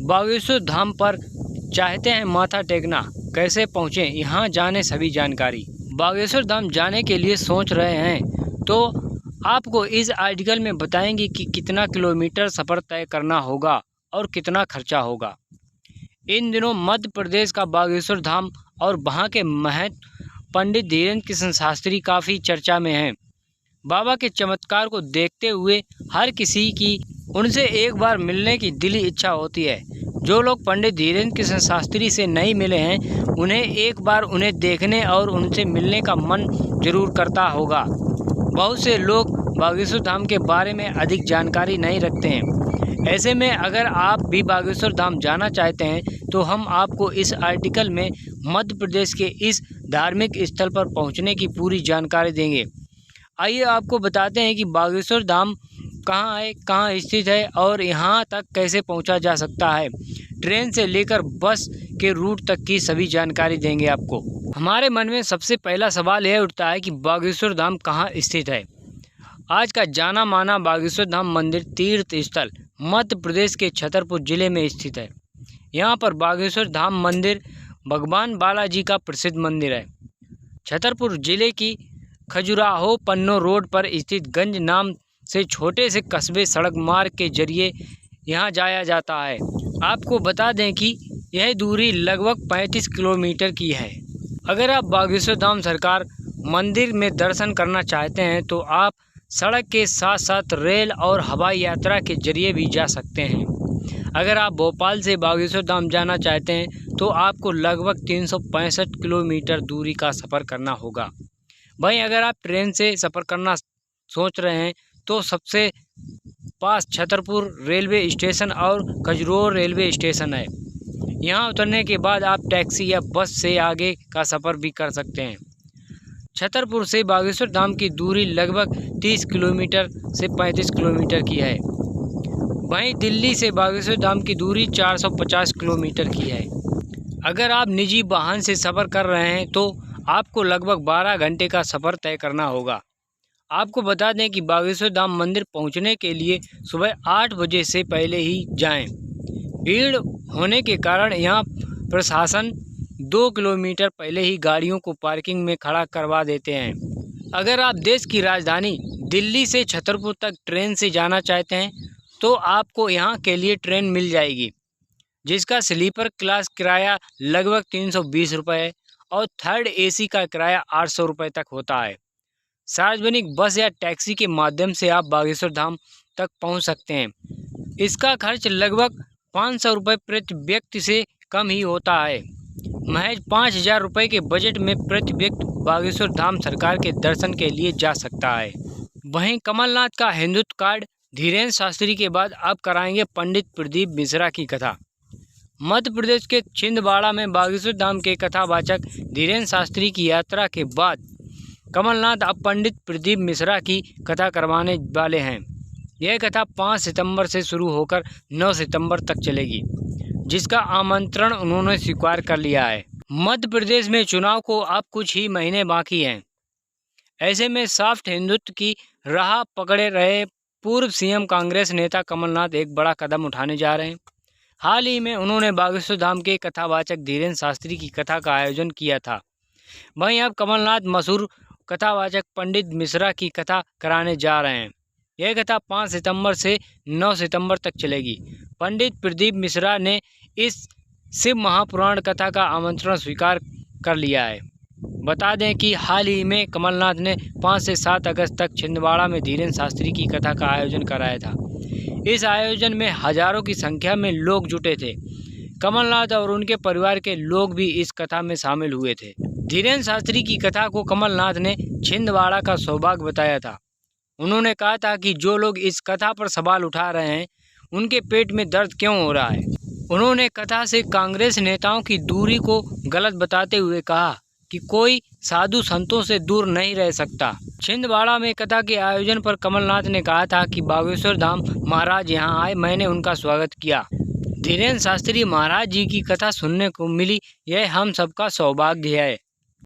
बागेश्वर धाम पर चाहते हैं माथा टेकना, कैसे पहुँचें, यहाँ जाने सभी जानकारी। बागेश्वर धाम जाने के लिए सोच रहे हैं तो आपको इस आर्टिकल में बताएंगे कि कितना किलोमीटर सफ़र तय करना होगा और कितना खर्चा होगा। इन दिनों मध्य प्रदेश का बागेश्वर धाम और वहाँ के महंत पंडित धीरेन्द्र कृष्ण शास्त्री काफ़ी चर्चा में हैं। बाबा के चमत्कार को देखते हुए हर किसी की उनसे एक बार मिलने की दिली इच्छा होती है। जो लोग पंडित धीरेन्द्र कृष्ण शास्त्री से नहीं मिले हैं, उन्हें एक बार उन्हें देखने और उनसे मिलने का मन जरूर करता होगा। बहुत से लोग बागेश्वर धाम के बारे में अधिक जानकारी नहीं रखते हैं। ऐसे में अगर आप भी बागेश्वर धाम जाना चाहते हैं तो हम आपको इस आर्टिकल में मध्य प्रदेश के इस धार्मिक स्थल पर पहुंचने की पूरी जानकारी देंगे। आइए आपको बताते हैं कि बागेश्वर धाम कहाँ है, कहाँ स्थित है और यहाँ तक कैसे पहुँचा जा सकता है। ट्रेन से लेकर बस के रूट तक की सभी जानकारी देंगे आपको। हमारे मन में सबसे पहला सवाल यह उठता है कि बागेश्वर धाम कहाँ स्थित है। आज का जाना माना बागेश्वर धाम मंदिर तीर्थ स्थल मध्य प्रदेश के छतरपुर जिले में स्थित है। यहाँ पर बागेश्वर धाम मंदिर भगवान बालाजी का प्रसिद्ध मंदिर है। छतरपुर जिले की खजुराहो पन्नो रोड पर स्थित गंज नाम से छोटे से कस्बे सड़क मार्ग के जरिए यहाँ जाया जाता है। आपको बता दें कि यह दूरी लगभग 35 किलोमीटर की है। अगर आप बागेश्वर धाम सरकार मंदिर में दर्शन करना चाहते हैं तो आप सड़क के साथ साथ रेल और हवाई यात्रा के जरिए भी जा सकते हैं। अगर आप भोपाल से बागेश्वर धाम जाना चाहते हैं तो आपको लगभग 365 किलोमीटर दूरी का सफ़र करना होगा। वहीं अगर आप ट्रेन से सफ़र करना सोच रहे हैं तो सबसे पास छतरपुर रेलवे स्टेशन और खजुराहो रेलवे स्टेशन है। यहाँ उतरने के बाद आप टैक्सी या बस से आगे का सफ़र भी कर सकते हैं। छतरपुर से बागेश्वर धाम की दूरी लगभग 30 किलोमीटर से 35 किलोमीटर की है। वहीं दिल्ली से बागेश्वर धाम की दूरी 450 किलोमीटर की है। अगर आप निजी वाहन से सफ़र कर रहे हैं तो आपको लगभग 12 घंटे का सफ़र तय करना होगा। आपको बता दें कि बागेश्वर धाम मंदिर पहुंचने के लिए सुबह 8 बजे से पहले ही जाएं। भीड़ होने के कारण यहाँ प्रशासन 2 किलोमीटर पहले ही गाड़ियों को पार्किंग में खड़ा करवा देते हैं। अगर आप देश की राजधानी दिल्ली से छतरपुर तक ट्रेन से जाना चाहते हैं तो आपको यहाँ के लिए ट्रेन मिल जाएगी, जिसका स्लीपर क्लास किराया लगभग 320 रुपये है और थर्ड AC का किराया 800 रुपये तक होता है। सार्वजनिक बस या टैक्सी के माध्यम से आप बागेश्वर धाम तक पहुंच सकते हैं। इसका खर्च लगभग 500 रुपये प्रति व्यक्ति से कम ही होता है। महज 5000 रुपये के बजट में प्रति व्यक्ति बागेश्वर धाम सरकार के दर्शन के लिए जा सकता है। वहीं कमलनाथ का हिंदुत्व कार्ड धीरेन्द्र शास्त्री के बाद अब कराएंगे पंडित प्रदीप मिश्रा की कथा। मध्य प्रदेश के छिंदवाड़ा में बागेश्वर धाम के कथावाचक धीरेन्द्र शास्त्री की यात्रा के बाद कमलनाथ अब पंडित प्रदीप मिश्रा की कथा करवाने वाले हैं। यह कथा 5 सितंबर से शुरू होकर 9 सितंबर तक चलेगी, जिसका आमंत्रण उन्होंने स्वीकार कर लिया है। मध्य प्रदेश में चुनाव को अब कुछ ही महीने बाकी हैं। ऐसे में सॉफ्ट हिंदुत्व की राह पकड़े रहे पूर्व CM कांग्रेस नेता कमलनाथ एक बड़ा कदम उठाने जा रहे हैं। हाल ही में उन्होंने बागेश्वर धाम के कथावाचक धीरेन्द्र शास्त्री की कथा का आयोजन किया था। वहीं अब कमलनाथ मशहूर कथावाचक पंडित मिश्रा की कथा कराने जा रहे हैं। यह कथा 5 सितंबर से 9 सितंबर तक चलेगी। पंडित प्रदीप मिश्रा ने इस शिव महापुराण कथा का आमंत्रण स्वीकार कर लिया है। बता दें कि हाल ही में कमलनाथ ने 5 से 7 अगस्त तक छिंदवाड़ा में धीरेन्द्र शास्त्री की कथा का आयोजन कराया था। इस आयोजन में हजारों की संख्या में लोग जुटे थे। कमलनाथ और उनके परिवार के लोग भी इस कथा में शामिल हुए थे। धीरेन्द्र शास्त्री की कथा को कमलनाथ ने छिंदवाड़ा का सौभाग्य बताया था। उन्होंने कहा था कि जो लोग इस कथा पर सवाल उठा रहे हैं उनके पेट में दर्द क्यों हो रहा है। उन्होंने कथा से कांग्रेस नेताओं की दूरी को गलत बताते हुए कहा कि कोई साधु संतों से दूर नहीं रह सकता। छिंदवाड़ा में कथा के आयोजन पर कमलनाथ ने कहा था कि बागेश्वर धाम महाराज यहाँ आए, मैंने उनका स्वागत किया। धीरेन्द्र शास्त्री महाराज जी की कथा सुनने को मिली, यह हम सबका सौभाग्य है।